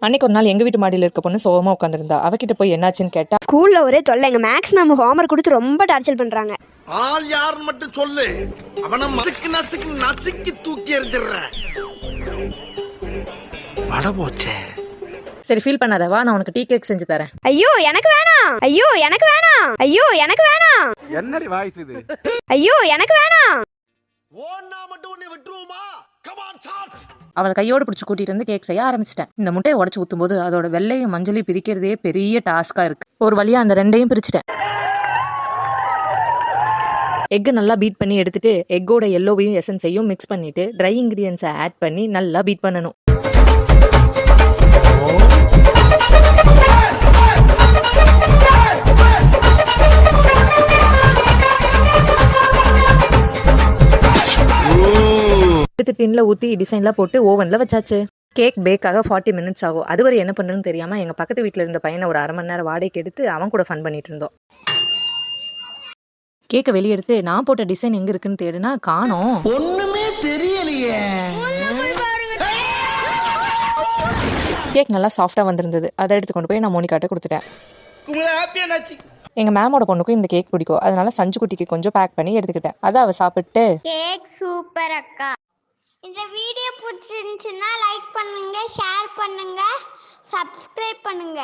அன்னைக்கு ஒரு நாள் எங்க வீட்டு மாடியில் இருக்க பொண்ணு சோகமா உட்காந்துருந்தா. அவகிட்ட போய் என்னாச்சுன்னு கேட்டா, ஸ்கூல்ல ஒரே தொல்லை, எங்க மேக்ஸ் மேம் ஹோம்வொர்க் கொடுத்து ரொம்ப டார்ச்சர் பண்றாங்க. ஆள் யாருன்னு மட்டும் சொல்லு, அவனை நசுக்கு நசுக்கு நசுக்கி தூக்கி எறிஞ்சிடுறேன். வட போச்சே. சரி ஃபீல் பண்ணாத, வா நான் உனக்கு டீ கேக் செஞ்சு தரேன். ஐயோ எனக்கு வேணாம், ஐயோ எனக்கு வேணாம், ஐயோ எனக்கு வேணாம், என்னடி வாய்ஸ் இது? ஐயோ எனக்கு வேணாம். ஓன்னா மட்டும் உன்னை விட்டுருவோமா? Come on charge. அவளை கையோடு பிடிச்சி கூட்டிட்டு வந்து கேக் செய்ய ஆரம்பிச்சிட்டேன். இந்த முட்டையை உடச்சு ஊற்றும் போது அதோட வெள்ளையும் மஞ்சளையும் பிரிக்கிறதே பெரிய டாஸ்கா இருக்கு. ஒரு வழியா அந்த ரெண்டையும் பிரிச்சுட்டேன். எக்கை நல்லா பீட் பண்ணி எடுத்துட்டு எக்கோட எல்லோவையும் எசன்ஸையும் மிக்ஸ் பண்ணிட்டு ட்ரை இன்கிரியன்ஸை ஆட் பண்ணி நல்லா பீட் பண்ணணும். எடுத்து டின்ல ஊற்றி டிசைன்லாம் போட்டு ஓவனில் வச்சாச்சு. கேக் பேக்காக 40 மினிட்ஸ் ஆகும். அதுவரை என்ன பண்ணுறதுன்னு தெரியாமல் எங்கள் பக்கத்து வீட்டில் இருந்த பையனை ஒரு அரை மணி நேரம் வாடகைக்கு எடுத்து அவன் கூட ஃபன் பண்ணிட்டு இருந்தோம். கேக்கை வெளியே எடுத்து நான் போட்ட டிசைன் எங்கே இருக்குன்னு தேடுனா காணோம். ஒண்ணுமே தெரியலையே. கேக் நல்லா சாஃப்டாக வந்திருந்தது. அதை எடுத்து கொண்டு போய் நான் மோனிகாட்ட கொடுத்துட்டேன். எங்கள் மேமோட பொண்ணுக்கும் இந்த கேக் பிடிக்கும். அதனால சஞ்சு குட்டிக்கு கொஞ்சம் பேக் பண்ணி எடுத்துக்கிட்டேன். அதை அவள் சாப்பிட்டு கேக் சூப்பர் அக்கா. இந்த வீடியோ பிடிச்சிருந்துச்சுன்னா லைக் பண்ணுங்க, ஷேர் பண்ணுங்க, சப்ஸ்கிரைப் பண்ணுங்க.